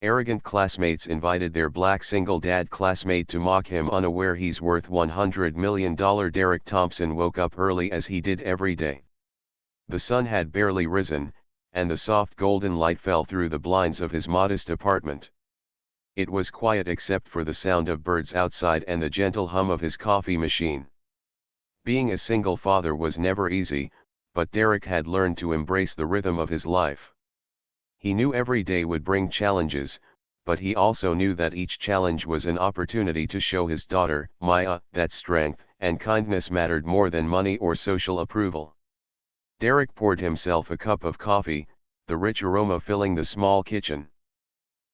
Arrogant classmates invited their black single dad classmate to mock him, unaware he's worth $100 million. Derek Thompson woke up early as he did every day. The sun had barely risen, and the soft golden light fell through the blinds of his modest apartment. It was quiet except for the sound of birds outside and the gentle hum of his coffee machine. Being a single father was never easy, but Derek had learned to embrace the rhythm of his life. He knew every day would bring challenges, but he also knew that each challenge was an opportunity to show his daughter, Maya, that strength and kindness mattered more than money or social approval. Derek poured himself a cup of coffee, the rich aroma filling the small kitchen.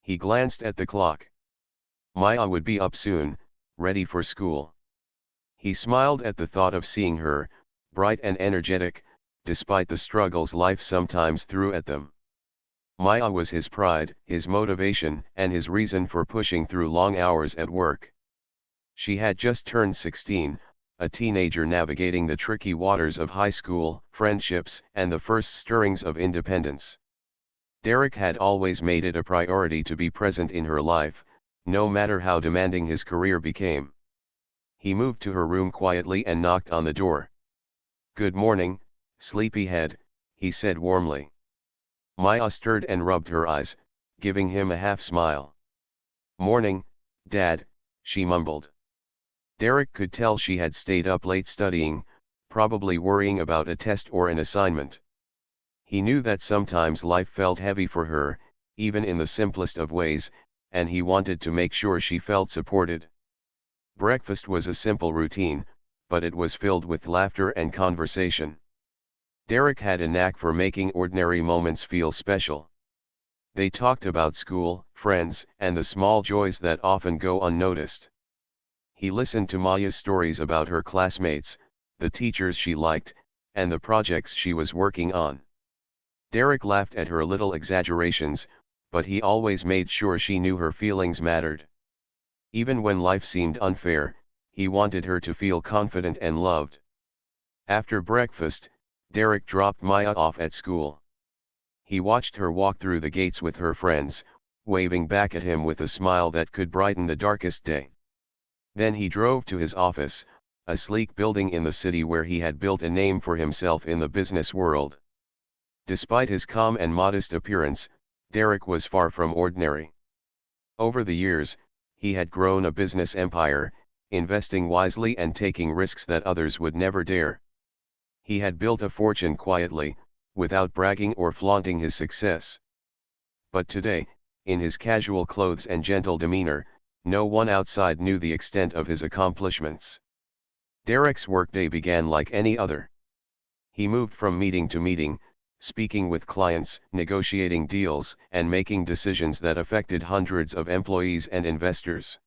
He glanced at the clock. Maya would be up soon, ready for school. He smiled at the thought of seeing her, bright and energetic, despite the struggles life sometimes threw at them. Maya was his pride, his motivation, and his reason for pushing through long hours at work. She had just turned 16, a teenager navigating the tricky waters of high school, friendships, and the first stirrings of independence. Derek had always made it a priority to be present in her life, no matter how demanding his career became. He moved to her room quietly and knocked on the door. "Good morning, sleepyhead," he said warmly. Maya stirred and rubbed her eyes, giving him a half-smile. "Morning, Dad," she mumbled. Derek could tell she had stayed up late studying, probably worrying about a test or an assignment. He knew that sometimes life felt heavy for her, even in the simplest of ways, and he wanted to make sure she felt supported. Breakfast was a simple routine, but it was filled with laughter and conversation. Derek had a knack for making ordinary moments feel special. They talked about school, friends, and the small joys that often go unnoticed. He listened to Maya's stories about her classmates, the teachers she liked, and the projects she was working on. Derek laughed at her little exaggerations, but he always made sure she knew her feelings mattered. Even when life seemed unfair, he wanted her to feel confident and loved. After breakfast, Derek dropped Maya off at school. He watched her walk through the gates with her friends, waving back at him with a smile that could brighten the darkest day. Then he drove to his office, a sleek building in the city where he had built a name for himself in the business world. Despite his calm and modest appearance, Derek was far from ordinary. Over the years, he had grown a business empire, investing wisely and taking risks that others would never dare. He had built a fortune quietly, without bragging or flaunting his success. But today, in his casual clothes and gentle demeanor, no one outside knew the extent of his accomplishments. Derek's workday began like any other. He moved from meeting to meeting, speaking with clients, negotiating deals, and making decisions that affected hundreds of employees and investors.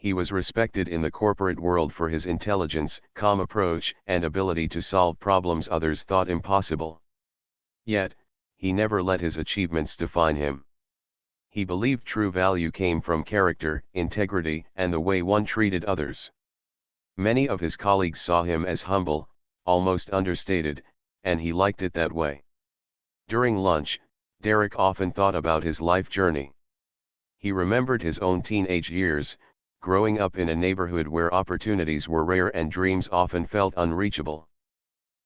He was respected in the corporate world for his intelligence, calm approach, and ability to solve problems others thought impossible. Yet, he never let his achievements define him. He believed true value came from character, integrity, and the way one treated others. Many of his colleagues saw him as humble, almost understated, and he liked it that way. During lunch, Derek often thought about his life journey. He remembered his own teenage years, growing up in a neighborhood where opportunities were rare and dreams often felt unreachable.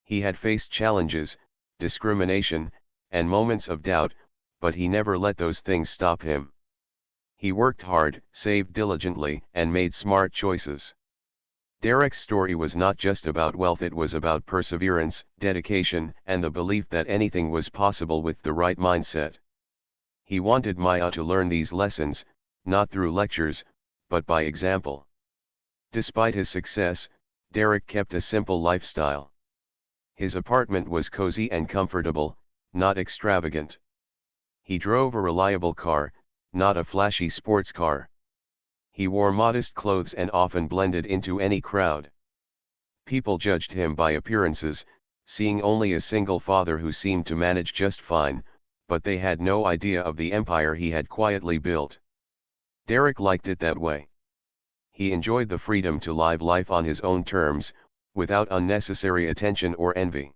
He had faced challenges, discrimination, and moments of doubt, but he never let those things stop him. He worked hard, saved diligently, and made smart choices. Derek's story was not just about wealth, it was about perseverance, dedication, and the belief that anything was possible with the right mindset. He wanted Maya to learn these lessons, not through lectures, but by example. Despite his success, Derek kept a simple lifestyle. His apartment was cozy and comfortable, not extravagant. He drove a reliable car, not a flashy sports car. He wore modest clothes and often blended into any crowd. People judged him by appearances, seeing only a single father who seemed to manage just fine, but they had no idea of the empire he had quietly built. Derek liked it that way. He enjoyed the freedom to live life on his own terms, without unnecessary attention or envy.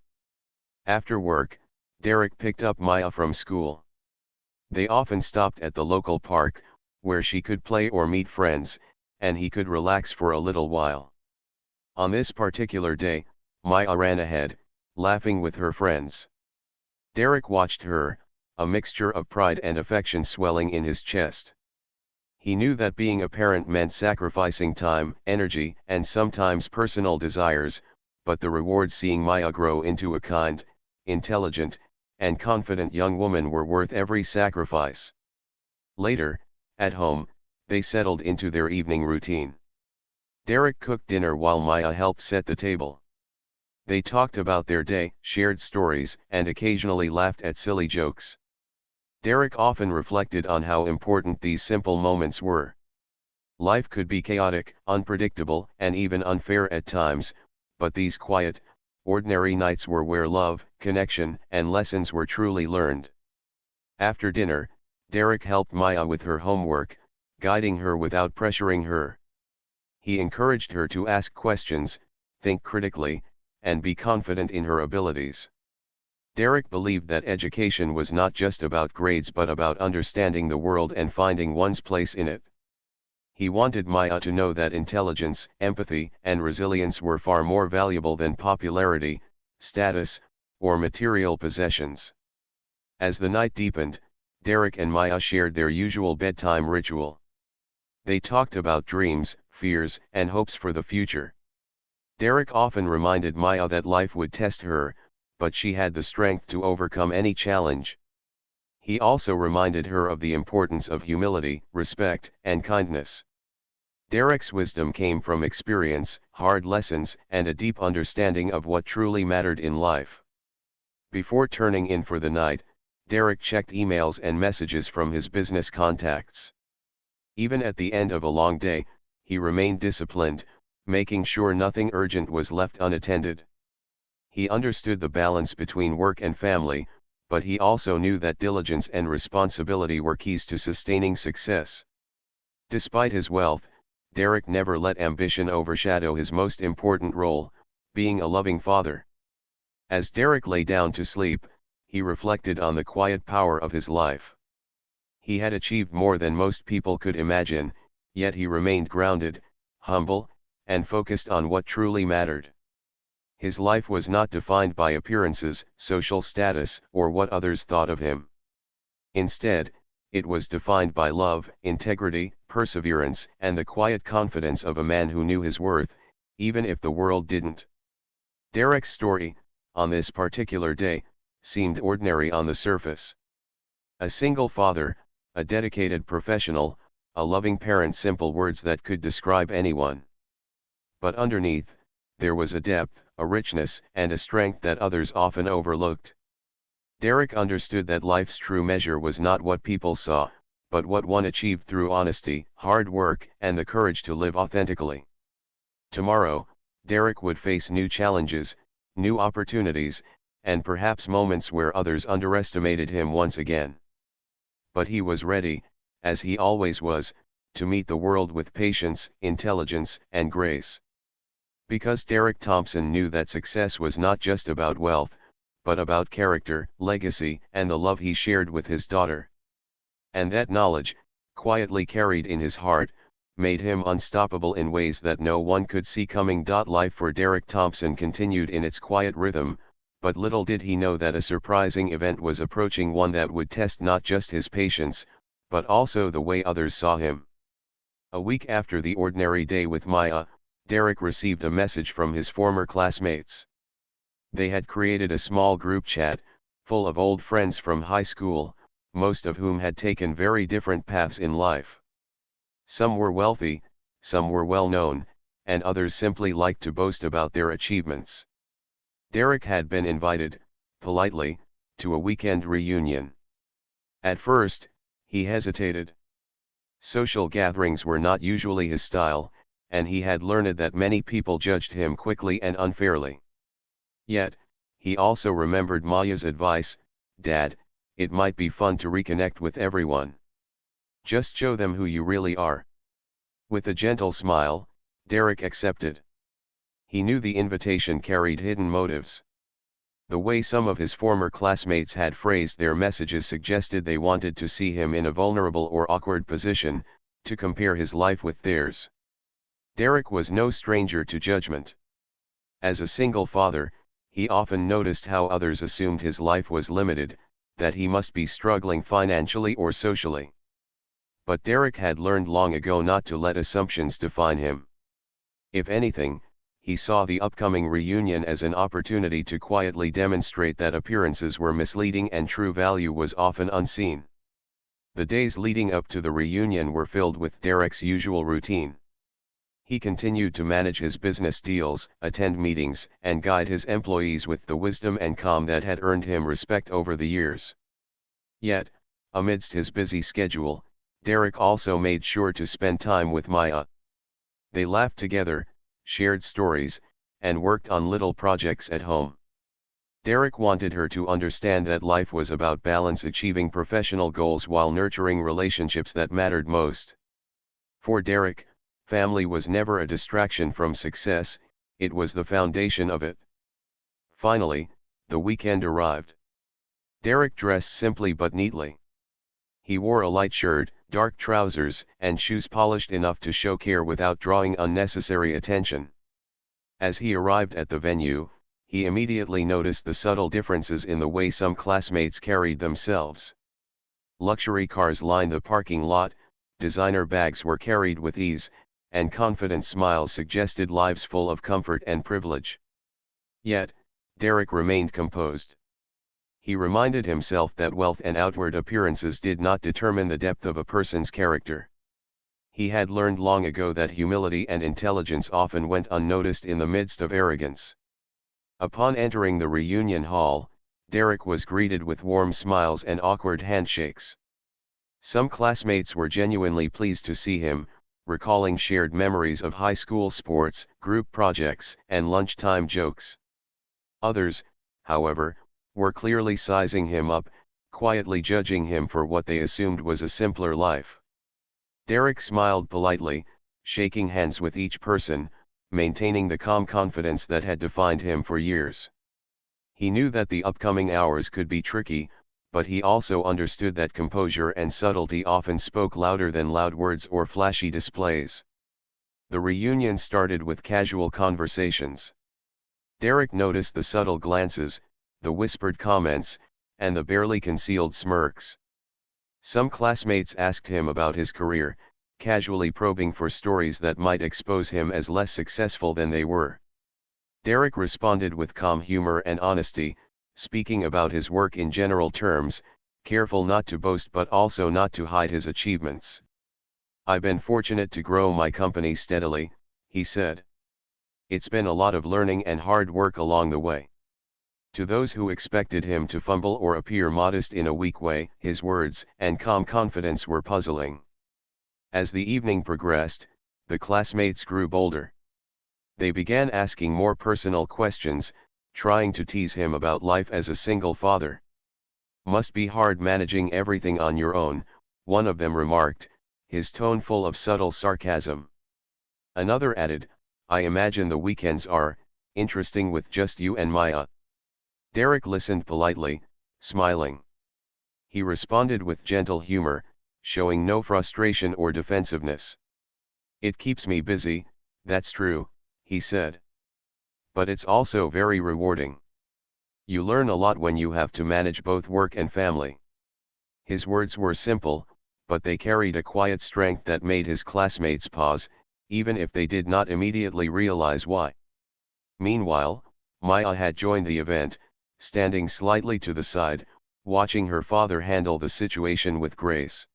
After work, Derek picked up Maya from school. They often stopped at the local park, where she could play or meet friends, and he could relax for a little while. On this particular day, Maya ran ahead, laughing with her friends. Derek watched her, a mixture of pride and affection swelling in his chest. He knew that being a parent meant sacrificing time, energy, and sometimes personal desires, but the rewards seeing Maya grow into a kind, intelligent, and confident young woman were worth every sacrifice. Later, at home, they settled into their evening routine. Derek cooked dinner while Maya helped set the table. They talked about their day, shared stories, and occasionally laughed at silly jokes. Derek often reflected on how important these simple moments were. Life could be chaotic, unpredictable, and even unfair at times, but these quiet, ordinary nights were where love, connection, and lessons were truly learned. After dinner, Derek helped Maya with her homework, guiding her without pressuring her. He encouraged her to ask questions, think critically, and be confident in her abilities. Derek believed that education was not just about grades but about understanding the world and finding one's place in it. He wanted Maya to know that intelligence, empathy, and resilience were far more valuable than popularity, status, or material possessions. As the night deepened, Derek and Maya shared their usual bedtime ritual. They talked about dreams, fears, and hopes for the future. Derek often reminded Maya that life would test her, but she had the strength to overcome any challenge. He also reminded her of the importance of humility, respect, and kindness. Derek's wisdom came from experience, hard lessons, and a deep understanding of what truly mattered in life. Before turning in for the night, Derek checked emails and messages from his business contacts. Even at the end of a long day, he remained disciplined, making sure nothing urgent was left unattended. He understood the balance between work and family, but he also knew that diligence and responsibility were keys to sustaining success. Despite his wealth, Derek never let ambition overshadow his most important role, being a loving father. As Derek lay down to sleep, he reflected on the quiet power of his life. He had achieved more than most people could imagine, yet he remained grounded, humble, and focused on what truly mattered. His life was not defined by appearances, social status, or what others thought of him. Instead, it was defined by love, integrity, perseverance, and the quiet confidence of a man who knew his worth, even if the world didn't. Derek's story, on this particular day, seemed ordinary on the surface. A single father, a dedicated professional, a loving parent, simple words that could describe anyone. But underneath, there was a depth, a richness, and a strength that others often overlooked. Derek understood that life's true measure was not what people saw, but what one achieved through honesty, hard work, and the courage to live authentically. Tomorrow, Derek would face new challenges, new opportunities, and perhaps moments where others underestimated him once again. But he was ready, as he always was, to meet the world with patience, intelligence, and grace. Because Derek Thompson knew that success was not just about wealth, but about character, legacy, and the love he shared with his daughter. And that knowledge, quietly carried in his heart, made him unstoppable in ways that no one could see coming. Life for Derek Thompson continued in its quiet rhythm, but little did he know that a surprising event was approaching, one that would test not just his patience, but also the way others saw him. A week after the ordinary day with Maya, Derek received a message from his former classmates. They had created a small group chat, full of old friends from high school, most of whom had taken very different paths in life. Some were wealthy, some were well known, and others simply liked to boast about their achievements. Derek had been invited, politely, to a weekend reunion. At first, he hesitated. Social gatherings were not usually his style, and he had learned that many people judged him quickly and unfairly. Yet, he also remembered Maya's advice, "Dad, it might be fun to reconnect with everyone. Just show them who you really are." With a gentle smile, Derek accepted. He knew the invitation carried hidden motives. The way some of his former classmates had phrased their messages suggested they wanted to see him in a vulnerable or awkward position, to compare his life with theirs. Derek was no stranger to judgment. As a single father, he often noticed how others assumed his life was limited, that he must be struggling financially or socially. But Derek had learned long ago not to let assumptions define him. If anything, he saw the upcoming reunion as an opportunity to quietly demonstrate that appearances were misleading and true value was often unseen. The days leading up to the reunion were filled with Derek's usual routine. He continued to manage his business deals, attend meetings, and guide his employees with the wisdom and calm that had earned him respect over the years. Yet, amidst his busy schedule, Derek also made sure to spend time with Maya. They laughed together, shared stories, and worked on little projects at home. Derek wanted her to understand that life was about balance, achieving professional goals while nurturing relationships that mattered most. For Derek, family was never a distraction from success, it was the foundation of it. Finally, the weekend arrived. Derek dressed simply but neatly. He wore a light shirt, dark trousers, and shoes polished enough to show care without drawing unnecessary attention. As he arrived at the venue, he immediately noticed the subtle differences in the way some classmates carried themselves. Luxury cars lined the parking lot, designer bags were carried with ease, and confident smiles suggested lives full of comfort and privilege. Yet, Derek remained composed. He reminded himself that wealth and outward appearances did not determine the depth of a person's character. He had learned long ago that humility and intelligence often went unnoticed in the midst of arrogance. Upon entering the reunion hall, Derek was greeted with warm smiles and awkward handshakes. Some classmates were genuinely pleased to see him, recalling shared memories of high school sports, group projects, and lunchtime jokes. Others, however, were clearly sizing him up, quietly judging him for what they assumed was a simpler life. Derek smiled politely, shaking hands with each person, maintaining the calm confidence that had defined him for years. He knew that the upcoming hours could be tricky, but he also understood that composure and subtlety often spoke louder than loud words or flashy displays. The reunion started with casual conversations. Derek noticed the subtle glances, the whispered comments, and the barely concealed smirks. Some classmates asked him about his career, casually probing for stories that might expose him as less successful than they were. Derek responded with calm humor and honesty, speaking about his work in general terms, careful not to boast but also not to hide his achievements. "I've been fortunate to grow my company steadily," he said. "It's been a lot of learning and hard work along the way." To those who expected him to fumble or appear modest in a weak way, his words and calm confidence were puzzling. As the evening progressed, the classmates grew bolder. They began asking more personal questions, trying to tease him about life as a single father. "Must be hard managing everything on your own," one of them remarked, his tone full of subtle sarcasm. Another added, "I imagine the weekends are interesting with just you and Maya." Derek listened politely, smiling. He responded with gentle humor, showing no frustration or defensiveness. "It keeps me busy, that's true," he said. "But it's also very rewarding. You learn a lot when you have to manage both work and family." His words were simple, but they carried a quiet strength that made his classmates pause, even if they did not immediately realize why. Meanwhile, Maya had joined the event, standing slightly to the side, watching her father handle the situation with grace.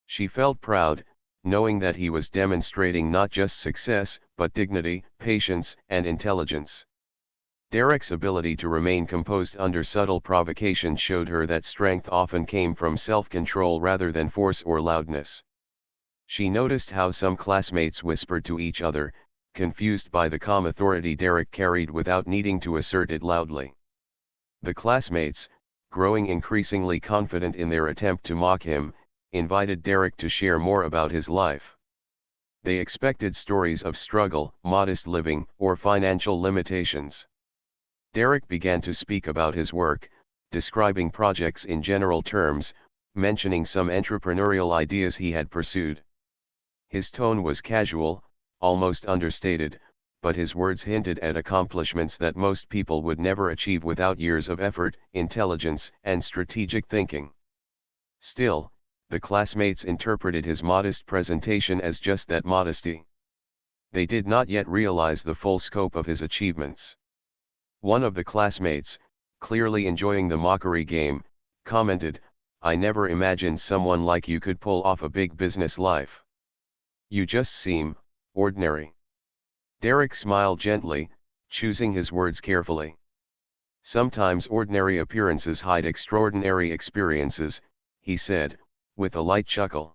She felt proud, knowing that he was demonstrating not just success, but dignity, patience, and intelligence. Derek's ability to remain composed under subtle provocation showed her that strength often came from self-control rather than force or loudness. She noticed how some classmates whispered to each other, confused by the calm authority Derek carried without needing to assert it loudly. The classmates, growing increasingly confident in their attempt to mock him, invited Derek to share more about his life. They expected stories of struggle, modest living, or financial limitations. Derek began to speak about his work, describing projects in general terms, mentioning some entrepreneurial ideas he had pursued. His tone was casual, almost understated, but his words hinted at accomplishments that most people would never achieve without years of effort, intelligence, and strategic thinking. Still, the classmates interpreted his modest presentation as just that, modesty. They did not yet realize the full scope of his achievements. One of the classmates, clearly enjoying the mockery game, commented, "I never imagined someone like you could pull off a big business life. You just seem ordinary." Derek smiled gently, choosing his words carefully. "Sometimes ordinary appearances hide extraordinary experiences," he said, with a light chuckle.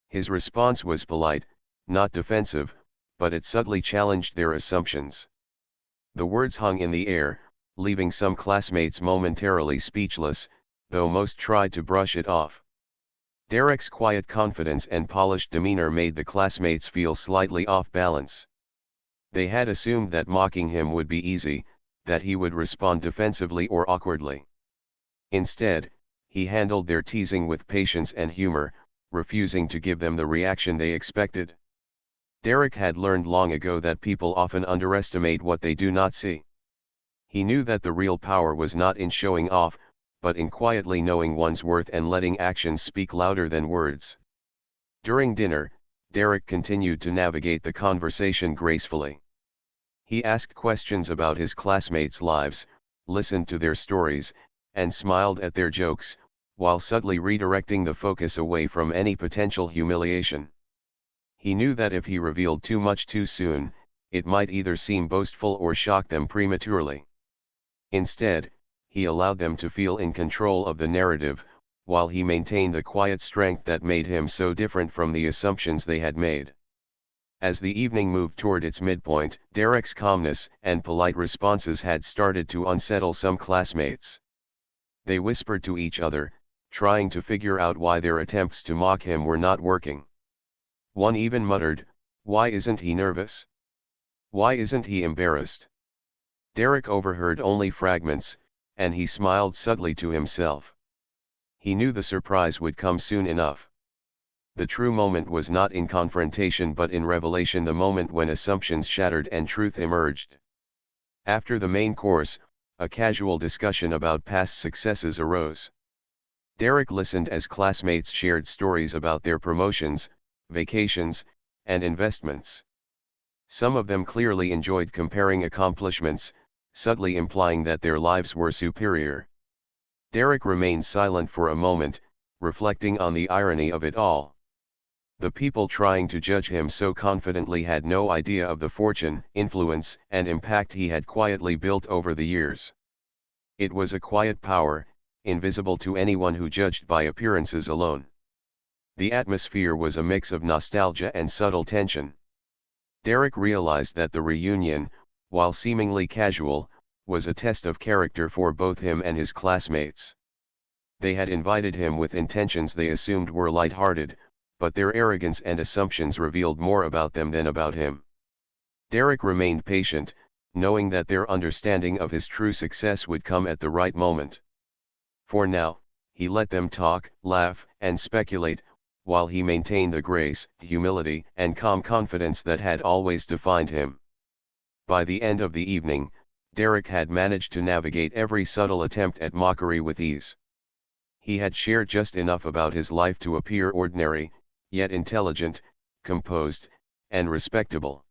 His response was polite, not defensive, but it subtly challenged their assumptions. The words hung in the air, leaving some classmates momentarily speechless, though most tried to brush it off. Derek's quiet confidence and polished demeanor made the classmates feel slightly off balance. They had assumed that mocking him would be easy, that he would respond defensively or awkwardly. Instead, he handled their teasing with patience and humor, refusing to give them the reaction they expected. Derek had learned long ago that people often underestimate what they do not see. He knew that the real power was not in showing off, but in quietly knowing one's worth and letting actions speak louder than words. During dinner, Derek continued to navigate the conversation gracefully. He asked questions about his classmates' lives, listened to their stories, and smiled at their jokes, while subtly redirecting the focus away from any potential humiliation. He knew that if he revealed too much too soon, it might either seem boastful or shock them prematurely. Instead, he allowed them to feel in control of the narrative, while he maintained the quiet strength that made him so different from the assumptions they had made. As the evening moved toward its midpoint, Derek's calmness and polite responses had started to unsettle some classmates. They whispered to each other, trying to figure out why their attempts to mock him were not working. One even muttered, "Why isn't he nervous? Why isn't he embarrassed?" Derek overheard only fragments, and he smiled subtly to himself. He knew the surprise would come soon enough. The true moment was not in confrontation but in revelation, the moment when assumptions shattered and truth emerged. After the main course, a casual discussion about past successes arose. Derek listened as classmates shared stories about their promotions, vacations, and investments. Some of them clearly enjoyed comparing accomplishments, subtly implying that their lives were superior. Derek remained silent for a moment, reflecting on the irony of it all. The people trying to judge him so confidently had no idea of the fortune, influence, and impact he had quietly built over the years. It was a quiet power, invisible to anyone who judged by appearances alone. The atmosphere was a mix of nostalgia and subtle tension. Derek realized that the reunion, while seemingly casual, was a test of character for both him and his classmates. They had invited him with intentions they assumed were light-hearted, but their arrogance and assumptions revealed more about them than about him. Derek remained patient, knowing that their understanding of his true success would come at the right moment. For now, he let them talk, laugh, and speculate, while he maintained the grace, humility, and calm confidence that had always defined him. By the end of the evening, Derek had managed to navigate every subtle attempt at mockery with ease. He had shared just enough about his life to appear ordinary, yet intelligent, composed, and respectable.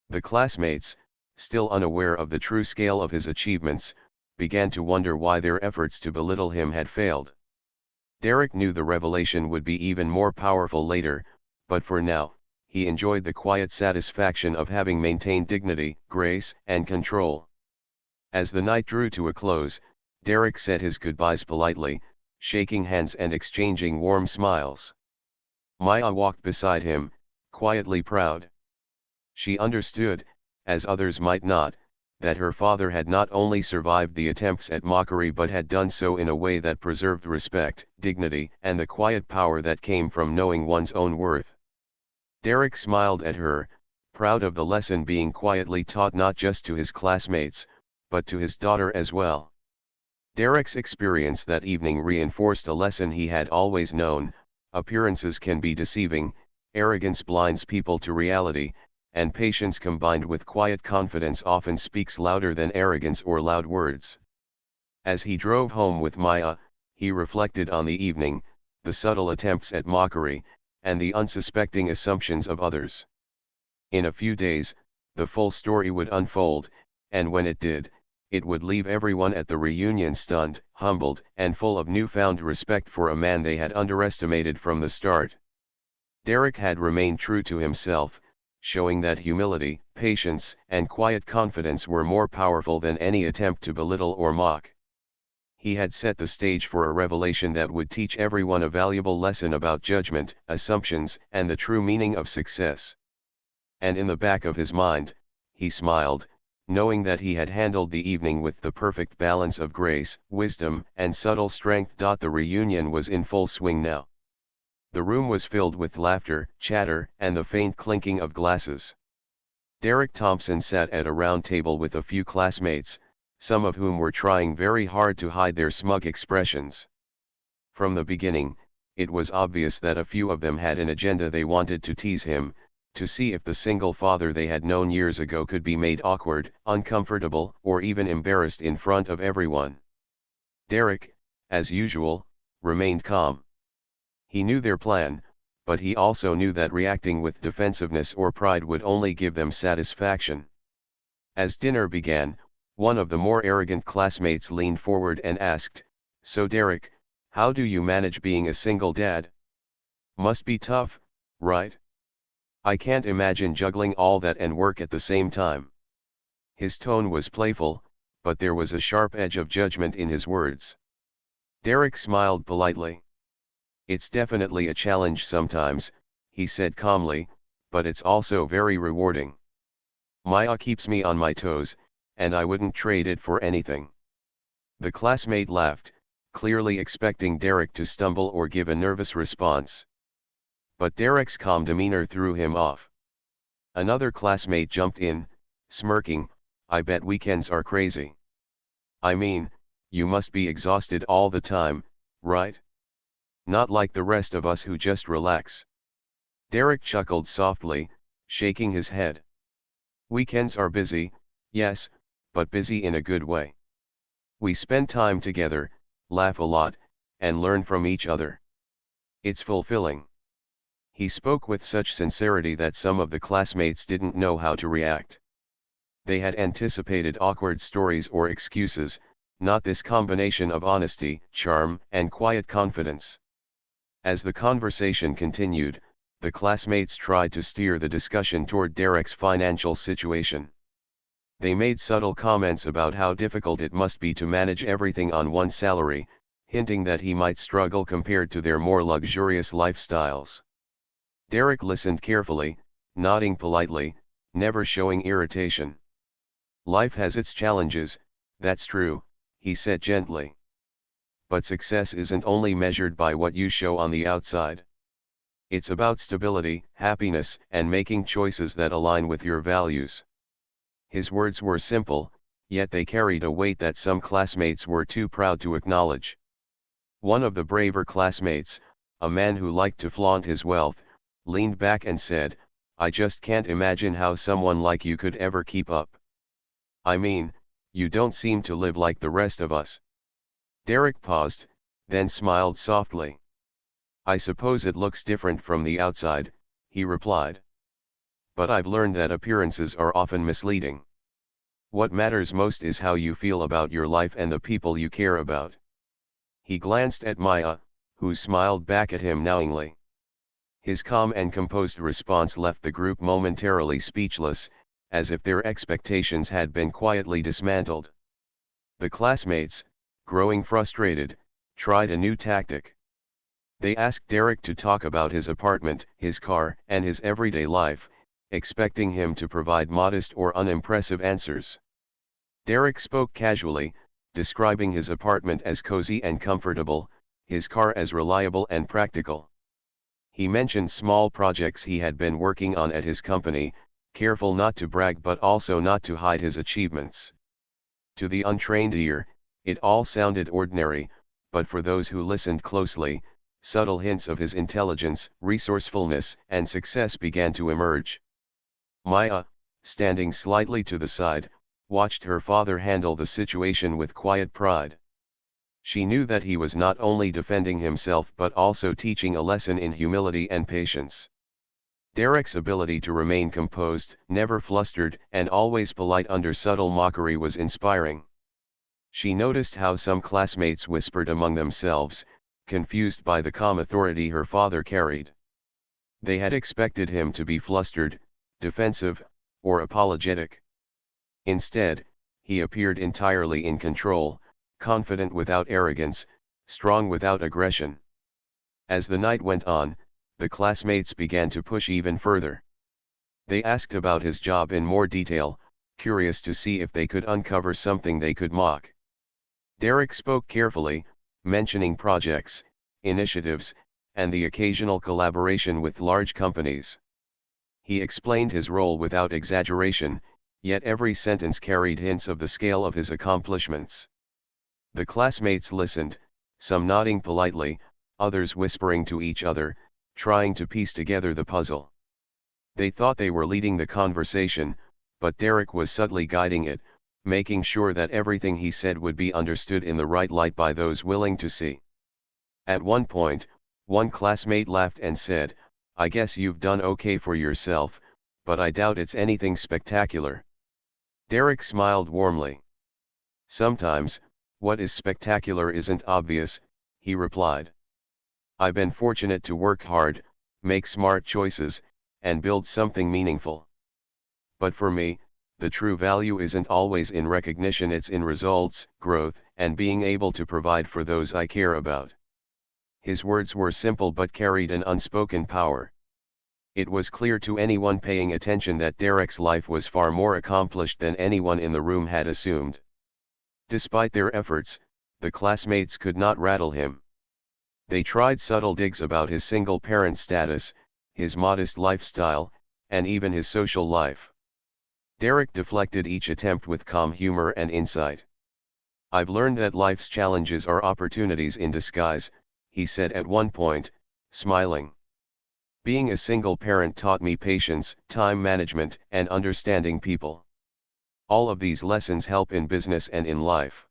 The classmates, still unaware of the true scale of his achievements, began to wonder why their efforts to belittle him had failed. Derek knew the revelation would be even more powerful later, but for now, he enjoyed the quiet satisfaction of having maintained dignity, grace, and control. As the night drew to a close, Derek said his goodbyes politely, shaking hands and exchanging warm smiles. Maya walked beside him, quietly proud. She understood, as others might not, that her father had not only survived the attempts at mockery but had done so in a way that preserved respect, dignity, and the quiet power that came from knowing one's own worth. Derek smiled at her, proud of the lesson being quietly taught not just to his classmates, but to his daughter as well. Derek's experience that evening reinforced a lesson he had always known: appearances can be deceiving, arrogance blinds people to reality, and patience combined with quiet confidence often speaks louder than arrogance or loud words. As he drove home with Maya, he reflected on the evening, the subtle attempts at mockery, and the unsuspecting assumptions of others. In a few days, the full story would unfold, and when it did, it would leave everyone at the reunion stunned, humbled, and full of newfound respect for a man they had underestimated from the start. Derek had remained true to himself, showing that humility, patience, and quiet confidence were more powerful than any attempt to belittle or mock. He had set the stage for a revelation that would teach everyone a valuable lesson about judgment, assumptions, and the true meaning of success. And in the back of his mind, he smiled, knowing that he had handled the evening with the perfect balance of grace, wisdom, and subtle strength. The reunion was in full swing now. The room was filled with laughter, chatter, and the faint clinking of glasses. Derek Thompson sat at a round table with a few classmates, some of whom were trying very hard to hide their smug expressions. From the beginning, it was obvious that a few of them had an agenda. They wanted to tease him, to see if the single father they had known years ago could be made awkward, uncomfortable, or even embarrassed in front of everyone. Derek, as usual, remained calm. He knew their plan, but he also knew that reacting with defensiveness or pride would only give them satisfaction. As dinner began, one of the more arrogant classmates leaned forward and asked, "So Derek, how do you manage being a single dad? Must be tough, right? I can't imagine juggling all that and work at the same time." His tone was playful, but there was a sharp edge of judgment in his words. Derek smiled politely. "It's definitely a challenge sometimes," he said calmly, "but it's also very rewarding. Maya keeps me on my toes, and I wouldn't trade it for anything." The classmate laughed, clearly expecting Derek to stumble or give a nervous response. But Derek's calm demeanor threw him off. Another classmate jumped in, smirking, "I bet weekends are crazy. I mean, you must be exhausted all the time, right? Not like the rest of us who just relax." Derek chuckled softly, shaking his head. "Weekends are busy, yes, but busy in a good way. We spend time together, laugh a lot, and learn from each other. It's fulfilling." He spoke with such sincerity that some of the classmates didn't know how to react. They had anticipated awkward stories or excuses, not this combination of honesty, charm, and quiet confidence. As the conversation continued, the classmates tried to steer the discussion toward Derek's financial situation. They made subtle comments about how difficult it must be to manage everything on one salary, hinting that he might struggle compared to their more luxurious lifestyles. Derek listened carefully, nodding politely, never showing irritation. "Life has its challenges, that's true," he said gently. "But success isn't only measured by what you show on the outside. It's about stability, happiness, and making choices that align with your values." His words were simple, yet they carried a weight that some classmates were too proud to acknowledge. One of the braver classmates, a man who liked to flaunt his wealth, leaned back and said, "I just can't imagine how someone like you could ever keep up. I mean, you don't seem to live like the rest of us." Derek paused, then smiled softly. "I suppose it looks different from the outside," he replied. "But I've learned that appearances are often misleading. What matters most is how you feel about your life and the people you care about." He glanced at Maya, who smiled back at him knowingly. His calm and composed response left the group momentarily speechless, as if their expectations had been quietly dismantled. The classmates, growing frustrated, tried a new tactic. They asked Derek to talk about his apartment, his car, and his everyday life, expecting him to provide modest or unimpressive answers. Derek spoke casually, describing his apartment as cozy and comfortable, his car as reliable and practical. He mentioned small projects he had been working on at his company, careful not to brag but also not to hide his achievements. To the untrained ear, it all sounded ordinary, but for those who listened closely, subtle hints of his intelligence, resourcefulness, and success began to emerge. Maya, standing slightly to the side, watched her father handle the situation with quiet pride. She knew that he was not only defending himself but also teaching a lesson in humility and patience. Derek's ability to remain composed, never flustered, and always polite under subtle mockery was inspiring. She noticed how some classmates whispered among themselves, confused by the calm authority her father carried. They had expected him to be flustered, defensive, or apologetic. Instead, he appeared entirely in control, confident without arrogance, strong without aggression. As the night went on, the classmates began to push even further. They asked about his job in more detail, curious to see if they could uncover something they could mock. Derek spoke carefully, mentioning projects, initiatives, and the occasional collaboration with large companies. He explained his role without exaggeration, yet every sentence carried hints of the scale of his accomplishments. The classmates listened, some nodding politely, others whispering to each other, trying to piece together the puzzle. They thought they were leading the conversation, but Derek was subtly guiding it, making sure that everything he said would be understood in the right light by those willing to see. At one point, one classmate laughed and said, "I guess you've done okay for yourself, but I doubt it's anything spectacular." Derek smiled warmly. "Sometimes, what is spectacular isn't obvious," he replied. "I've been fortunate to work hard, make smart choices, and build something meaningful. But for me, the true value isn't always in recognition, it's in results, growth, and being able to provide for those I care about." His words were simple but carried an unspoken power. It was clear to anyone paying attention that Derek's life was far more accomplished than anyone in the room had assumed. Despite their efforts, the classmates could not rattle him. They tried subtle digs about his single-parent status, his modest lifestyle, and even his social life. Derek deflected each attempt with calm humor and insight. "I've learned that life's challenges are opportunities in disguise," he said at one point, smiling. "Being a single parent taught me patience, time management, and understanding people. All of these lessons help in business and in life."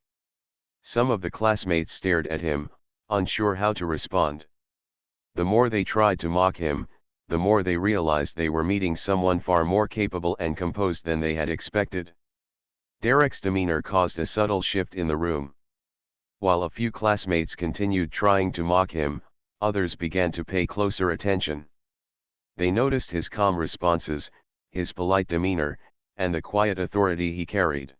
Some of the classmates stared at him, unsure how to respond. The more they tried to mock him, the more they realized they were meeting someone far more capable and composed than they had expected. Derek's demeanor caused a subtle shift in the room. While a few classmates continued trying to mock him, others began to pay closer attention. They noticed his calm responses, his polite demeanor, and the quiet authority he carried.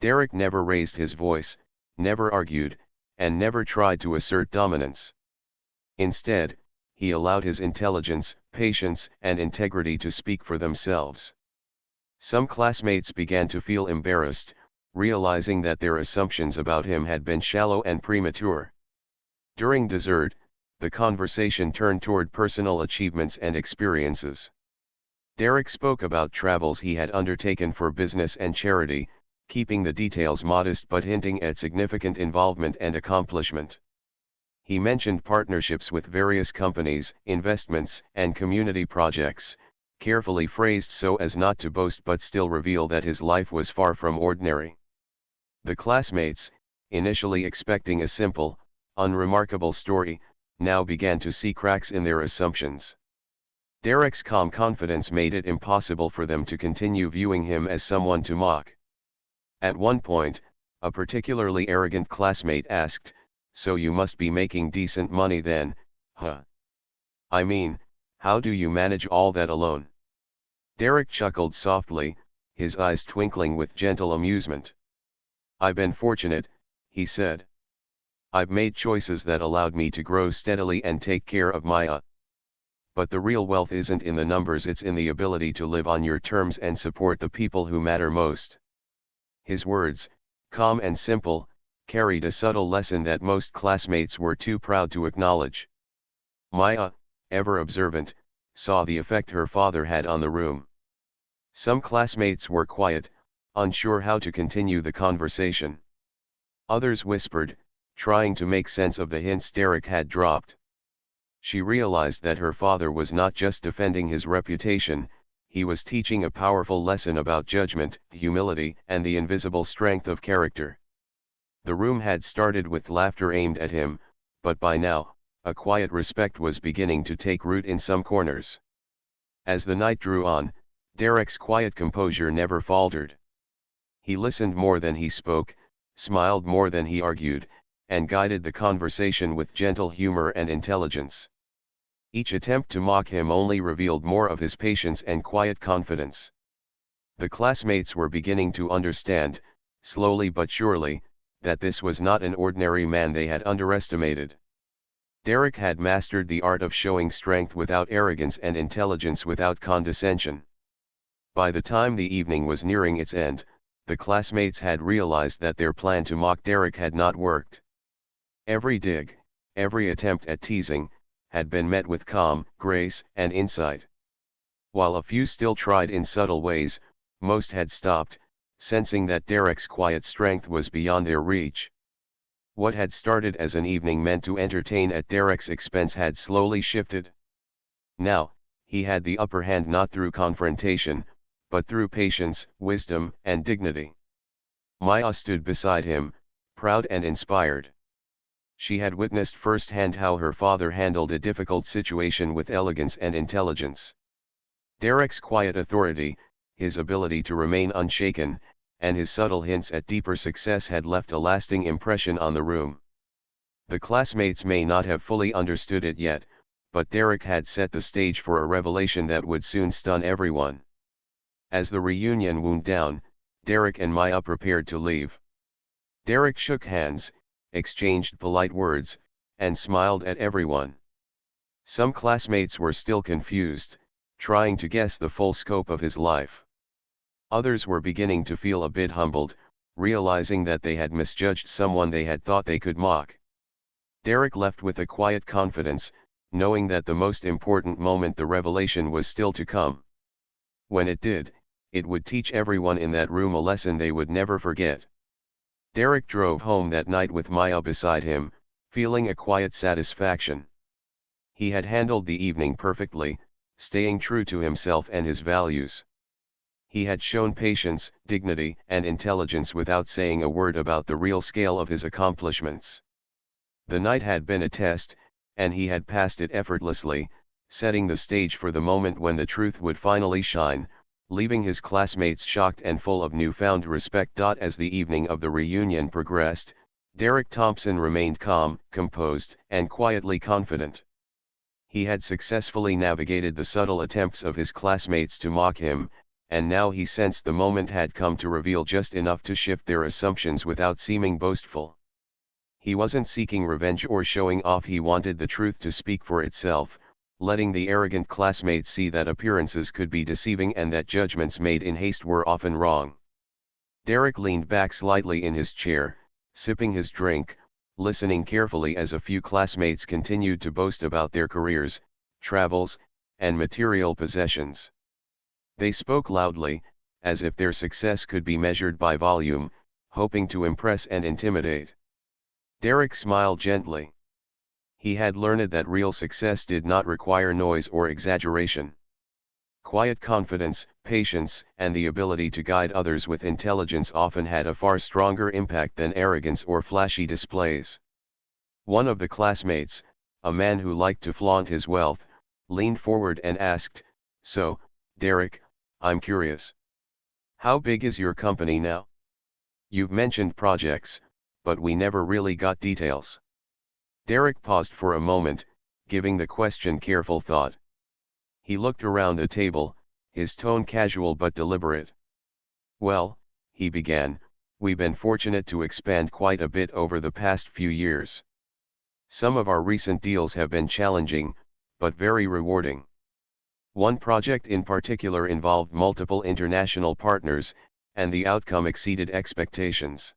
Derek never raised his voice, never argued, and never tried to assert dominance. Instead, he allowed his intelligence, patience, and integrity to speak for themselves. Some classmates began to feel embarrassed, realizing that their assumptions about him had been shallow and premature. During dessert, the conversation turned toward personal achievements and experiences. Derek spoke about travels he had undertaken for business and charity, keeping the details modest but hinting at significant involvement and accomplishment. He mentioned partnerships with various companies, investments, and community projects, carefully phrased so as not to boast but still reveal that his life was far from ordinary. The classmates, initially expecting a simple, unremarkable story, now began to see cracks in their assumptions. Derek's calm confidence made it impossible for them to continue viewing him as someone to mock. At one point, a particularly arrogant classmate asked, "So you must be making decent money then, huh? I mean, how do you manage all that alone?" Derek chuckled softly, his eyes twinkling with gentle amusement. "I've been fortunate," he said. "I've made choices that allowed me to grow steadily and take care of Maya. But the real wealth isn't in the numbers, it's in the ability to live on your terms and support the people who matter most." His words, calm and simple, carried a subtle lesson that most classmates were too proud to acknowledge. Maya, ever observant, saw the effect her father had on the room. Some classmates were quiet, unsure how to continue the conversation. Others whispered, trying to make sense of the hints Derek had dropped. She realized that her father was not just defending his reputation, he was teaching a powerful lesson about judgment, humility, and the invisible strength of character. The room had started with laughter aimed at him, but by now, a quiet respect was beginning to take root in some corners. As the night drew on, Derek's quiet composure never faltered. He listened more than he spoke, smiled more than he argued, and guided the conversation with gentle humor and intelligence. Each attempt to mock him only revealed more of his patience and quiet confidence. The classmates were beginning to understand, slowly but surely, that this was not an ordinary man they had underestimated. Derek had mastered the art of showing strength without arrogance and intelligence without condescension. By the time the evening was nearing its end, the classmates had realized that their plan to mock Derek had not worked. Every dig, every attempt at teasing, had been met with calm, grace, and insight. While a few still tried in subtle ways, most had stopped, sensing that Derek's quiet strength was beyond their reach. What had started as an evening meant to entertain at Derek's expense had slowly shifted. Now, he had the upper hand not through confrontation, but through patience, wisdom, and dignity. Maya stood beside him, proud and inspired. She had witnessed firsthand how her father handled a difficult situation with elegance and intelligence. Derek's quiet authority, his ability to remain unshaken, and his subtle hints at deeper success had left a lasting impression on the room. The classmates may not have fully understood it yet, but Derek had set the stage for a revelation that would soon stun everyone. As the reunion wound down, Derek and Maya prepared to leave. Derek shook hands, exchanged polite words, and smiled at everyone. Some classmates were still confused, trying to guess the full scope of his life. Others were beginning to feel a bit humbled, realizing that they had misjudged someone they had thought they could mock. Derek left with a quiet confidence, knowing that the most important moment, the revelation, was still to come. When it did, it would teach everyone in that room a lesson they would never forget. Derek drove home that night with Maya beside him, feeling a quiet satisfaction. He had handled the evening perfectly, staying true to himself and his values. He had shown patience, dignity, and intelligence without saying a word about the real scale of his accomplishments. The night had been a test, and he had passed it effortlessly, setting the stage for the moment when the truth would finally shine, leaving his classmates shocked and full of newfound respect. As the evening of the reunion progressed, Derek Thompson remained calm, composed, and quietly confident. He had successfully navigated the subtle attempts of his classmates to mock him, and now he sensed the moment had come to reveal just enough to shift their assumptions without seeming boastful. He wasn't seeking revenge or showing off, he wanted the truth to speak for itself, letting the arrogant classmates see that appearances could be deceiving and that judgments made in haste were often wrong. Derek leaned back slightly in his chair, sipping his drink, listening carefully as a few classmates continued to boast about their careers, travels, and material possessions. They spoke loudly, as if their success could be measured by volume, hoping to impress and intimidate. Derek smiled gently. He had learned that real success did not require noise or exaggeration. Quiet confidence, patience, and the ability to guide others with intelligence often had a far stronger impact than arrogance or flashy displays. One of the classmates, a man who liked to flaunt his wealth, leaned forward and asked, "So, Derek, I'm curious. How big is your company now? You've mentioned projects, but we never really got details." Derek paused for a moment, giving the question careful thought. He looked around the table, his tone casual but deliberate. "Well," he began, "we've been fortunate to expand quite a bit over the past few years. Some of our recent deals have been challenging, but very rewarding. One project in particular involved multiple international partners, and the outcome exceeded expectations."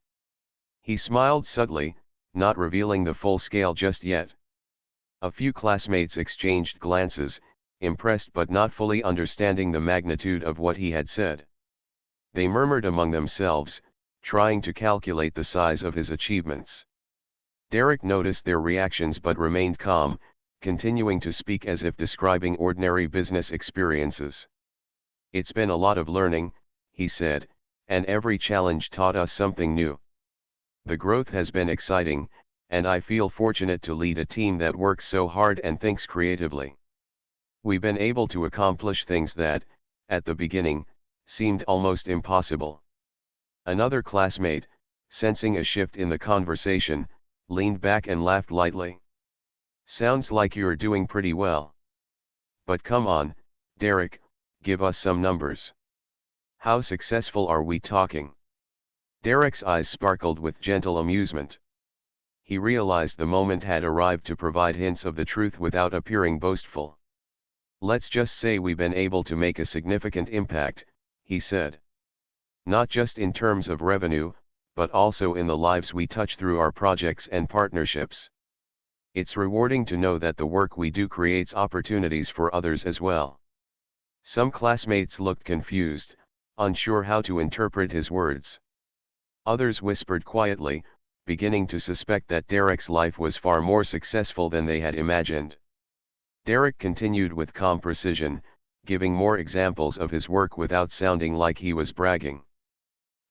He smiled subtly, not revealing the full scale just yet. A few classmates exchanged glances, impressed but not fully understanding the magnitude of what he had said. They murmured among themselves, trying to calculate the size of his achievements. Derek noticed their reactions but remained calm, continuing to speak as if describing ordinary business experiences. "It's been a lot of learning," he said, "and every challenge taught us something new. The growth has been exciting, and I feel fortunate to lead a team that works so hard and thinks creatively. We've been able to accomplish things that, at the beginning, seemed almost impossible." Another classmate, sensing a shift in the conversation, leaned back and laughed lightly. "Sounds like you're doing pretty well. But come on, Derek, give us some numbers. How successful are we talking?" Derek's eyes sparkled with gentle amusement. He realized the moment had arrived to provide hints of the truth without appearing boastful. "Let's just say we've been able to make a significant impact," he said. "Not just in terms of revenue, but also in the lives we touch through our projects and partnerships. It's rewarding to know that the work we do creates opportunities for others as well." Some classmates looked confused, unsure how to interpret his words. Others whispered quietly, beginning to suspect that Derek's life was far more successful than they had imagined. Derek continued with calm precision, giving more examples of his work without sounding like he was bragging.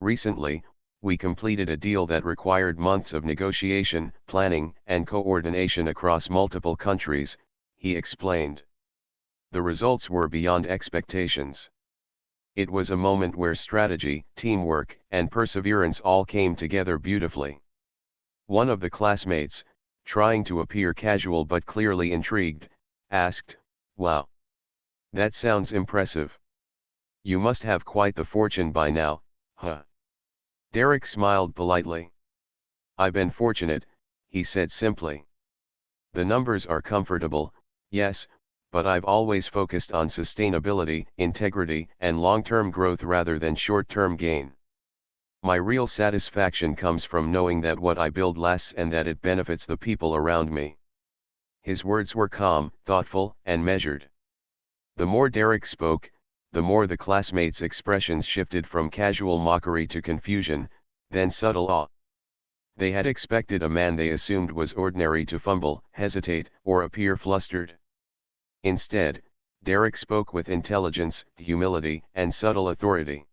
"Recently, we completed a deal that required months of negotiation, planning, and coordination across multiple countries," he explained. "The results were beyond expectations. It was a moment where strategy, teamwork, and perseverance all came together beautifully." One of the classmates, trying to appear casual but clearly intrigued, asked, "Wow. That sounds impressive. You must have quite the fortune by now, huh?" Derek smiled politely. "I've been fortunate," he said simply. "The numbers are comfortable, yes, but I've always focused on sustainability, integrity, and long-term growth rather than short-term gain. My real satisfaction comes from knowing that what I build lasts and that it benefits the people around me." His words were calm, thoughtful, and measured. The more Derek spoke, the more the classmates' expressions shifted from casual mockery to confusion, then subtle awe. They had expected a man they assumed was ordinary to fumble, hesitate, or appear flustered. Instead, Derek spoke with intelligence, humility, and subtle authority.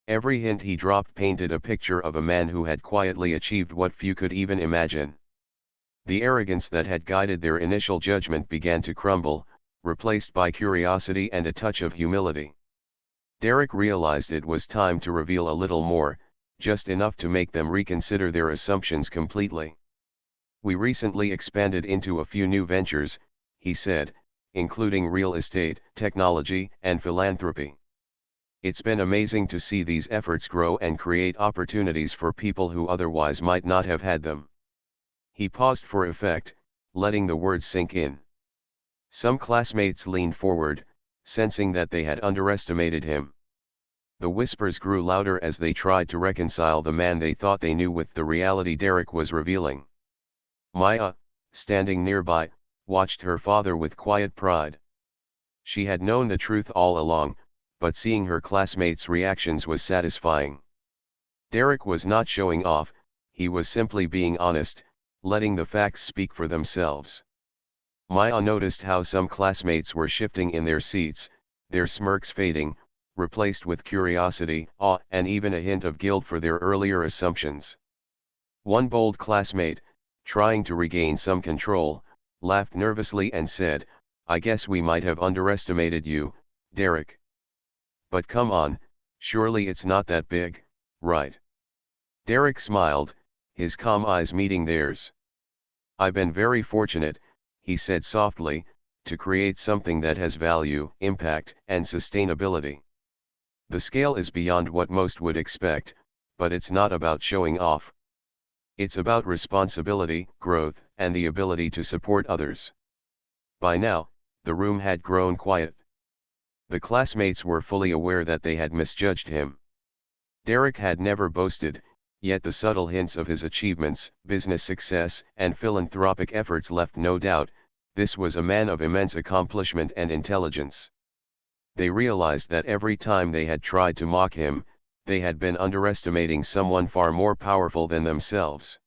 Every hint he dropped painted a picture of a man who had quietly achieved what few could even imagine. The arrogance that had guided their initial judgment began to crumble, replaced by curiosity and a touch of humility. Derek realized it was time to reveal a little more, just enough to make them reconsider their assumptions completely. "We recently expanded into a few new ventures," he said, "including real estate, technology, and philanthropy. It's been amazing to see these efforts grow and create opportunities for people who otherwise might not have had them." He paused for effect, letting the words sink in. Some classmates leaned forward, sensing that they had underestimated him. The whispers grew louder as they tried to reconcile the man they thought they knew with the reality Derek was revealing. Maya, standing nearby, watched her father with quiet pride. She had known the truth all along, but seeing her classmates' reactions was satisfying. Derek was not showing off, he was simply being honest, letting the facts speak for themselves. Maya noticed how some classmates were shifting in their seats, their smirks fading, replaced with curiosity, awe, and even a hint of guilt for their earlier assumptions. One bold classmate, trying to regain some control, laughed nervously and said, "I guess we might have underestimated you, Derek. But come on, surely it's not that big, right?" Derek smiled, his calm eyes meeting theirs. "I've been very fortunate," he said softly, "to create something that has value, impact, and sustainability. The scale is beyond what most would expect, but it's not about showing off. It's about responsibility, growth, and the ability to support others." By now, the room had grown quiet. The classmates were fully aware that they had misjudged him. Derek had never boasted, yet the subtle hints of his achievements, business success, and philanthropic efforts left no doubt, this was a man of immense accomplishment and intelligence. They realized that every time they had tried to mock him, they had been underestimating someone far more powerful than themselves.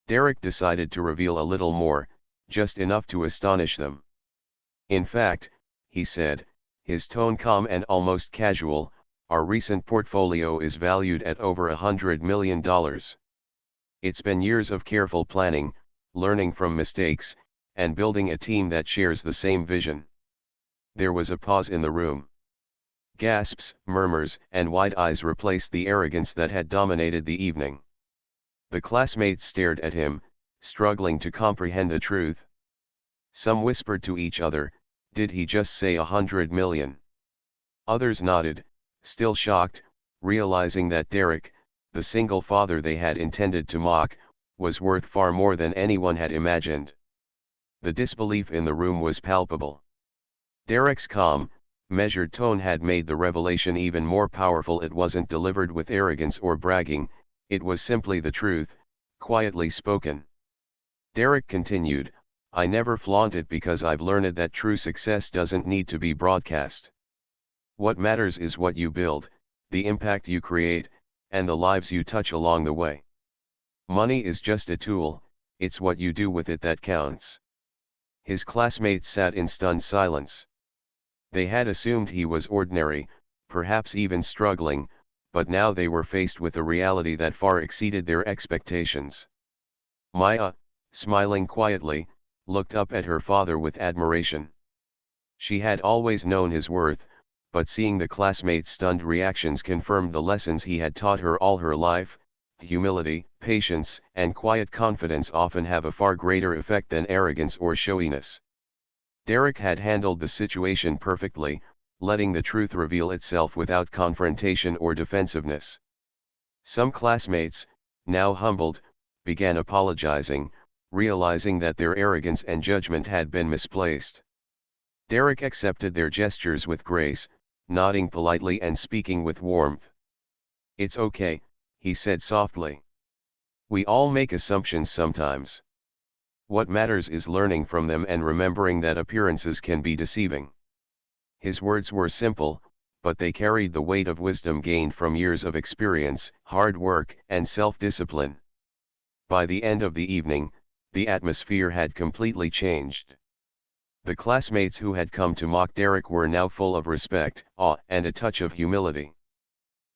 Derek decided to reveal a little more, just enough to astonish them. In fact, he said, his tone calm and almost casual, our recent portfolio is valued at over $100 million. It's been years of careful planning, learning from mistakes, and building a team that shares the same vision. There was a pause in the room. Gasps, murmurs, and wide eyes replaced the arrogance that had dominated the evening. The classmates stared at him, struggling to comprehend the truth. Some whispered to each other, "Did he just say $100 million?" Others nodded, still shocked, realizing that Derek, the single father they had intended to mock, was worth far more than anyone had imagined. The disbelief in the room was palpable. Derek's calm, measured tone had made the revelation even more powerful. It wasn't delivered with arrogance or bragging, it was simply the truth, quietly spoken. Derek continued, "I never flaunt it because I've learned that true success doesn't need to be broadcast. What matters is what you build, the impact you create, and the lives you touch along the way. Money is just a tool, it's what you do with it that counts." His classmates sat in stunned silence. They had assumed he was ordinary, perhaps even struggling, but now they were faced with a reality that far exceeded their expectations. Maya, smiling quietly, looked up at her father with admiration. She had always known his worth, but seeing the classmates' stunned reactions confirmed the lessons he had taught her all her life. Humility, patience, and quiet confidence often have a far greater effect than arrogance or showiness. Derek had handled the situation perfectly, letting the truth reveal itself without confrontation or defensiveness. Some classmates, now humbled, began apologizing, realizing that their arrogance and judgment had been misplaced. Derek accepted their gestures with grace, nodding politely and speaking with warmth. "It's okay," he said softly. "We all make assumptions sometimes. What matters is learning from them and remembering that appearances can be deceiving." His words were simple, but they carried the weight of wisdom gained from years of experience, hard work, and self-discipline. By the end of the evening, the atmosphere had completely changed. The classmates who had come to mock Derek were now full of respect, awe, and a touch of humility.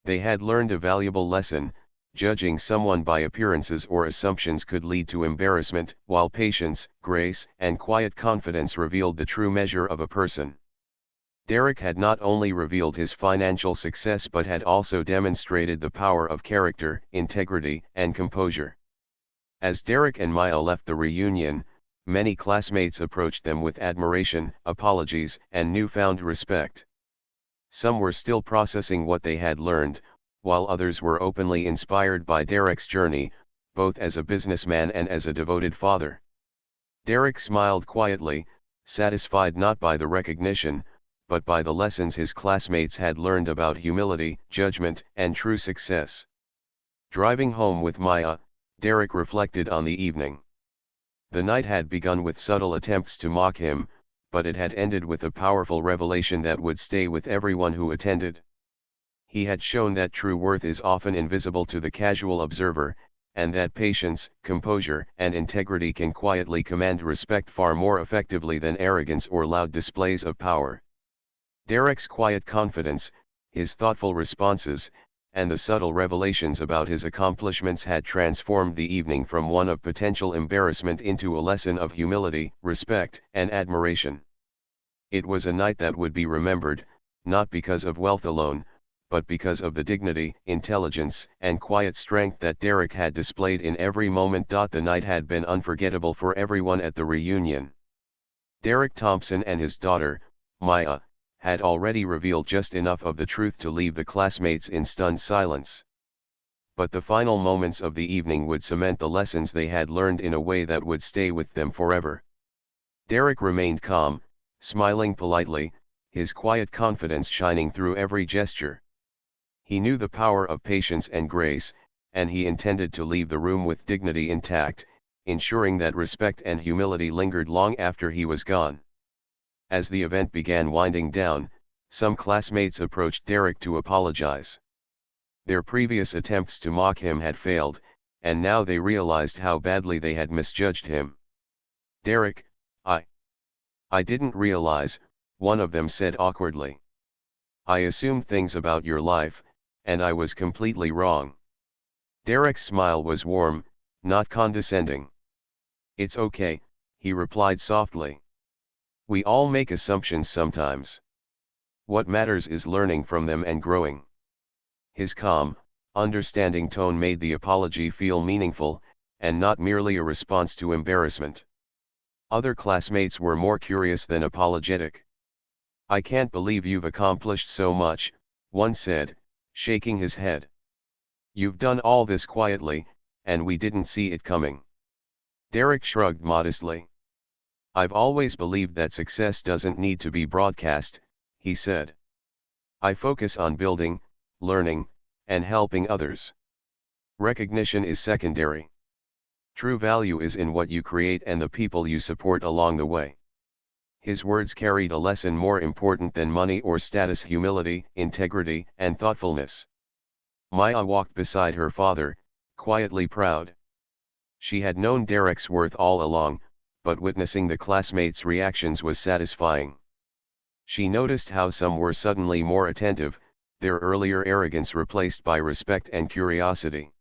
They had learned a valuable lesson: judging someone by appearances or assumptions could lead to embarrassment, while patience, grace, and quiet confidence revealed the true measure of a person. Derek had not only revealed his financial success but had also demonstrated the power of character, integrity, and composure. As Derek and Maya left the reunion, many classmates approached them with admiration, apologies, and newfound respect. Some were still processing what they had learned, while others were openly inspired by Derek's journey, both as a businessman and as a devoted father. Derek smiled quietly, satisfied not by the recognition, but by the lessons his classmates had learned about humility, judgment, and true success. Driving home with Maya, Derek reflected on the evening. The night had begun with subtle attempts to mock him, but it had ended with a powerful revelation that would stay with everyone who attended. He had shown that true worth is often invisible to the casual observer, and that patience, composure, and integrity can quietly command respect far more effectively than arrogance or loud displays of power. Derek's quiet confidence, his thoughtful responses, and the subtle revelations about his accomplishments had transformed the evening from one of potential embarrassment into a lesson of humility, respect, and admiration. It was a night that would be remembered, not because of wealth alone, but because of the dignity, intelligence, and quiet strength that Derek had displayed in every moment. The night had been unforgettable for everyone at the reunion. Derek Thompson and his daughter, Maya, had already revealed just enough of the truth to leave the classmates in stunned silence. But the final moments of the evening would cement the lessons they had learned in a way that would stay with them forever. Derek remained calm, smiling politely, his quiet confidence shining through every gesture. He knew the power of patience and grace, and he intended to leave the room with dignity intact, ensuring that respect and humility lingered long after he was gone. As the event began winding down, some classmates approached Derek to apologize. Their previous attempts to mock him had failed, and now they realized how badly they had misjudged him. "Derek, I didn't realize," one of them said awkwardly. "I assumed things about your life, and I was completely wrong." Derek's smile was warm, not condescending. "It's okay," he replied softly. "We all make assumptions sometimes. What matters is learning from them and growing." His calm, understanding tone made the apology feel meaningful, and not merely a response to embarrassment. Other classmates were more curious than apologetic. "I can't believe you've accomplished so much," one said, shaking his head. "You've done all this quietly, and we didn't see it coming." Derek shrugged modestly. "I've always believed that success doesn't need to be broadcast," he said. "I focus on building, learning, and helping others. Recognition is secondary. True value is in what you create and the people you support along the way." His words carried a lesson more important than money or status: humility, integrity, and thoughtfulness. Maya walked beside her father, quietly proud. She had known Derek's worth all along, but witnessing the classmates' reactions was satisfying. She noticed how some were suddenly more attentive, their earlier arrogance replaced by respect and curiosity.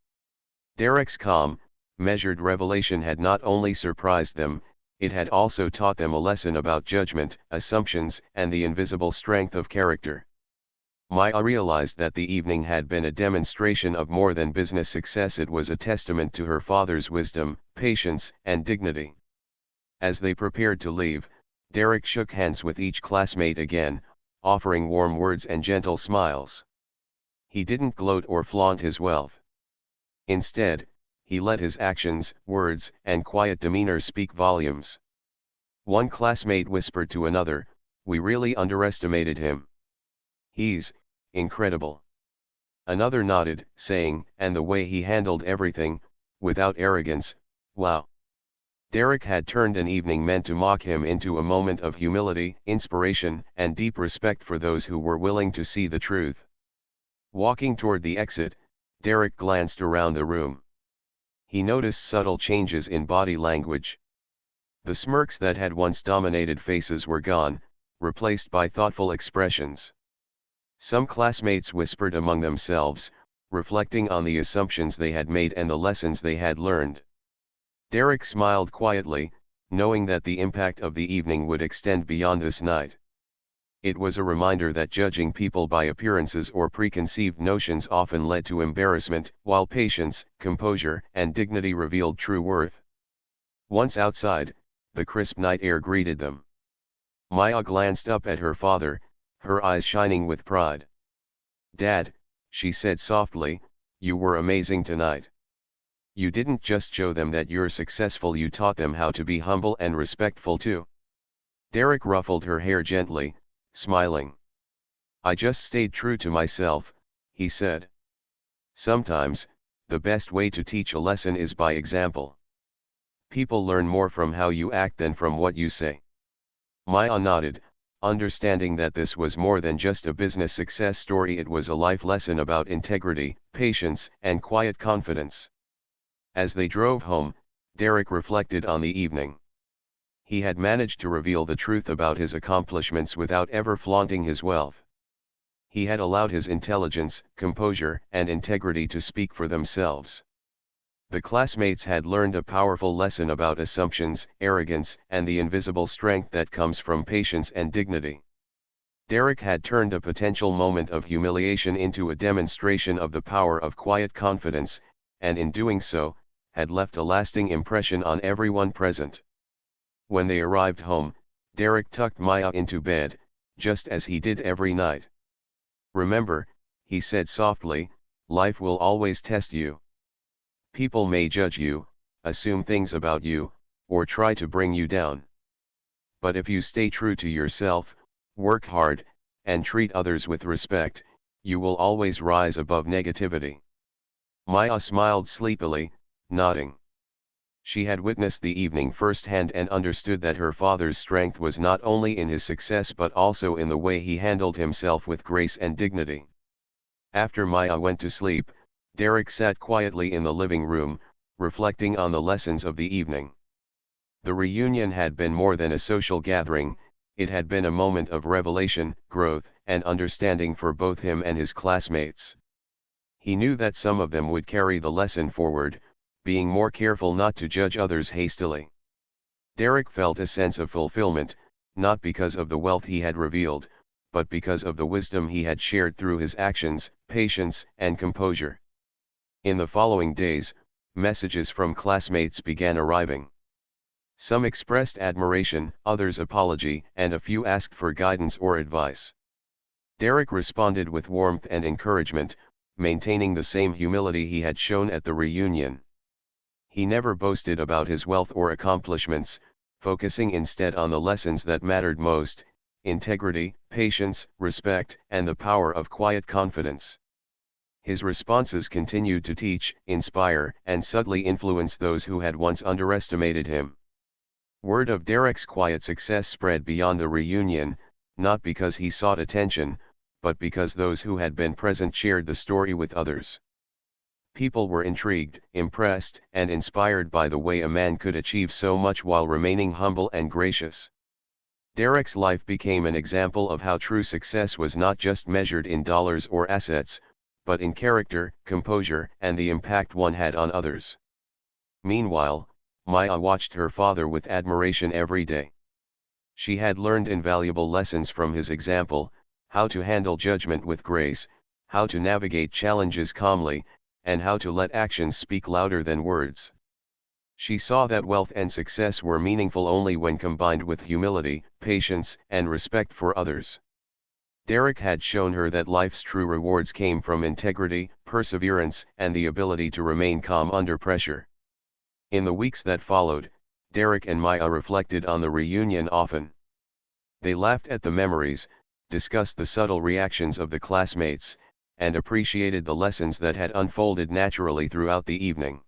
Derek's calm, measured revelation had not only surprised them, it had also taught them a lesson about judgment, assumptions, and the invisible strength of character. Maya realized that the evening had been a demonstration of more than business success. It was a testament to her father's wisdom, patience, and dignity. As they prepared to leave, Derek shook hands with each classmate again, offering warm words and gentle smiles. He didn't gloat or flaunt his wealth. Instead, he let his actions, words, and quiet demeanor speak volumes. One classmate whispered to another, "We really underestimated him. He's incredible." Another nodded, saying, "And the way he handled everything, without arrogance, wow." Derek had turned an evening meant to mock him into a moment of humility, inspiration, and deep respect for those who were willing to see the truth. Walking toward the exit, Derek glanced around the room. He noticed subtle changes in body language. The smirks that had once dominated faces were gone, replaced by thoughtful expressions. Some classmates whispered among themselves, reflecting on the assumptions they had made and the lessons they had learned. Derek smiled quietly, knowing that the impact of the evening would extend beyond this night. It was a reminder that judging people by appearances or preconceived notions often led to embarrassment, while patience, composure, and dignity revealed true worth. Once outside, the crisp night air greeted them. Maya glanced up at her father, her eyes shining with pride. "Dad," she said softly, "you were amazing tonight. You didn't just show them that you're successful, you taught them how to be humble and respectful too." Derek ruffled her hair gently, smiling. "I just stayed true to myself," he said. "Sometimes, the best way to teach a lesson is by example. People learn more from how you act than from what you say." Maya nodded, understanding that this was more than just a business success story. It was a life lesson about integrity, patience, and quiet confidence. As they drove home, Derek reflected on the evening. He had managed to reveal the truth about his accomplishments without ever flaunting his wealth. He had allowed his intelligence, composure, and integrity to speak for themselves. The classmates had learned a powerful lesson about assumptions, arrogance, and the invisible strength that comes from patience and dignity. Derek had turned a potential moment of humiliation into a demonstration of the power of quiet confidence, and in doing so, had left a lasting impression on everyone present. When they arrived home, Derek tucked Maya into bed, just as he did every night. "Remember," he said softly, "life will always test you. People may judge you, assume things about you, or try to bring you down. But if you stay true to yourself, work hard, and treat others with respect, you will always rise above negativity." Maya smiled sleepily, nodding. She had witnessed the evening firsthand and understood that her father's strength was not only in his success but also in the way he handled himself with grace and dignity. After Maya went to sleep, Derek sat quietly in the living room, reflecting on the lessons of the evening. The reunion had been more than a social gathering, it had been a moment of revelation, growth, and understanding for both him and his classmates. He knew that some of them would carry the lesson forward, being more careful not to judge others hastily. Derek felt a sense of fulfillment, not because of the wealth he had revealed, but because of the wisdom he had shared through his actions, patience, and composure. In the following days, messages from classmates began arriving. Some expressed admiration, others apology, and a few asked for guidance or advice. Derek responded with warmth and encouragement, maintaining the same humility he had shown at the reunion. He never boasted about his wealth or accomplishments, focusing instead on the lessons that mattered most: integrity, patience, respect, and the power of quiet confidence. His responses continued to teach, inspire, and subtly influence those who had once underestimated him. Word of Derek's quiet success spread beyond the reunion, not because he sought attention, but because those who had been present shared the story with others. People were intrigued, impressed, and inspired by the way a man could achieve so much while remaining humble and gracious. Derek's life became an example of how true success was not just measured in dollars or assets, but in character, composure, and the impact one had on others. Meanwhile, Maya watched her father with admiration every day. She had learned invaluable lessons from his example: how to handle judgment with grace, how to navigate challenges calmly, and how to let actions speak louder than words. She saw that wealth and success were meaningful only when combined with humility, patience, and respect for others. Derek had shown her that life's true rewards came from integrity, perseverance, and the ability to remain calm under pressure. In the weeks that followed, Derek and Maya reflected on the reunion often. They laughed at the memories, discussed the subtle reactions of the classmates, and appreciated the lessons that had unfolded naturally throughout the evening.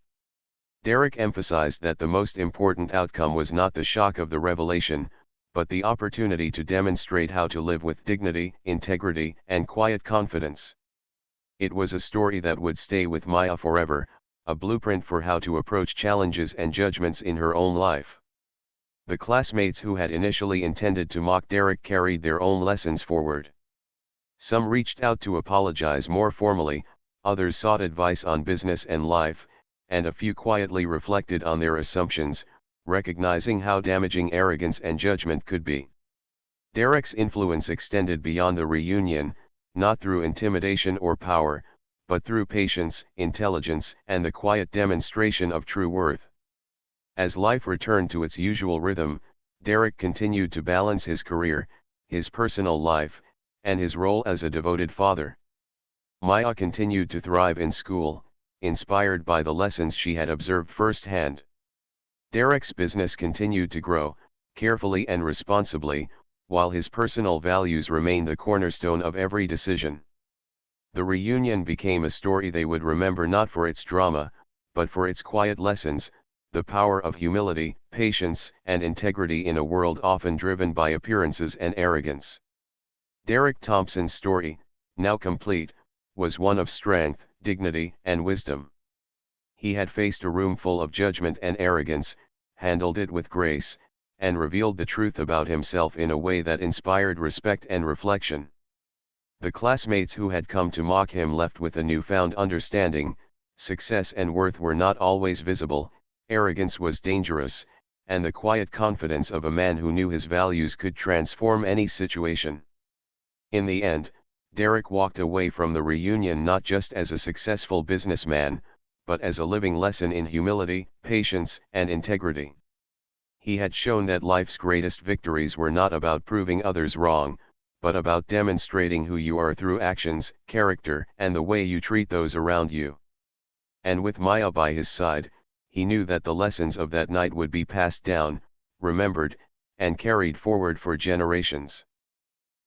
Derek emphasized that the most important outcome was not the shock of the revelation, but the opportunity to demonstrate how to live with dignity, integrity, and quiet confidence. It was a story that would stay with Maya forever, a blueprint for how to approach challenges and judgments in her own life. The classmates who had initially intended to mock Derek carried their own lessons forward. Some reached out to apologize more formally, others sought advice on business and life, and a few quietly reflected on their assumptions, recognizing how damaging arrogance and judgment could be. Derek's influence extended beyond the reunion, not through intimidation or power, but through patience, intelligence, and the quiet demonstration of true worth. As life returned to its usual rhythm, Derek continued to balance his career, his personal life, and his role as a devoted father. Maya continued to thrive in school, inspired by the lessons she had observed firsthand. Derek's business continued to grow, carefully and responsibly, while his personal values remained the cornerstone of every decision. The reunion became a story they would remember not for its drama, but for its quiet lessons, the power of humility, patience, and integrity in a world often driven by appearances and arrogance. Derek Thompson's story, now complete, was one of strength, dignity, and wisdom. He had faced a room full of judgment and arrogance, handled it with grace, and revealed the truth about himself in a way that inspired respect and reflection. The classmates who had come to mock him left with a newfound understanding: success and worth were not always visible, arrogance was dangerous, and the quiet confidence of a man who knew his values could transform any situation. In the end, Derek walked away from the reunion not just as a successful businessman, but as a living lesson in humility, patience, and integrity. He had shown that life's greatest victories were not about proving others wrong, but about demonstrating who you are through actions, character, and the way you treat those around you. And with Maya by his side, he knew that the lessons of that night would be passed down, remembered, and carried forward for generations.